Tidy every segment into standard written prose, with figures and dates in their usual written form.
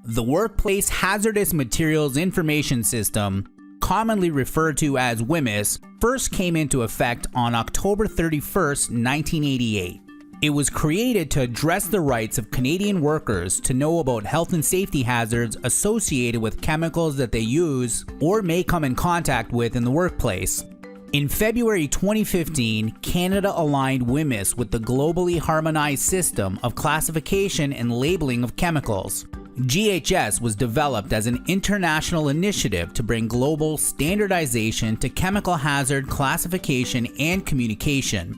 The Workplace Hazardous Materials Information System, commonly referred to as WHMIS, first came into effect on October 31, 1988. It was created to address the rights of Canadian workers to know about health and safety hazards associated with chemicals that they use or may come in contact with in the workplace. In February 2015, Canada aligned WHMIS with the Globally Harmonized System of classification and labeling of chemicals. GHS was developed as an international initiative to bring global standardization to chemical hazard classification and communication.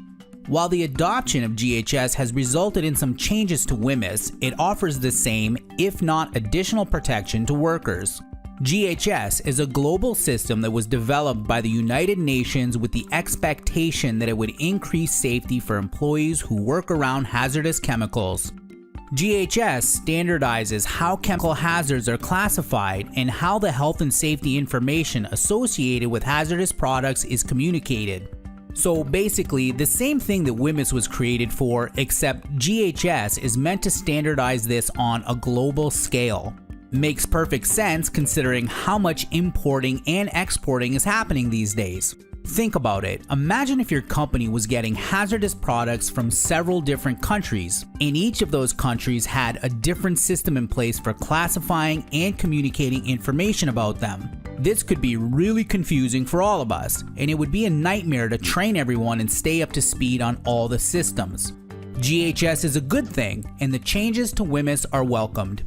While the adoption of GHS has resulted in some changes to WHMIS, it offers the same, if not additional protection to workers. GHS is a global system that was developed by the United Nations with the expectation that it would increase safety for employees who work around hazardous chemicals. GHS standardizes how chemical hazards are classified and how the health and safety information associated with hazardous products is communicated. So basically, the same thing that WHMIS was created for, except GHS is meant to standardize this on a global scale. Makes perfect sense considering how much importing and exporting is happening these days. Think about it. Imagine if your company was getting hazardous products from several different countries, and each of those countries had a different system in place for classifying and communicating information about them. This could be really confusing for all of us, and it would be a nightmare to train everyone and stay up to speed on all the systems. GHS is a good thing, and the changes to WHMIS are welcomed.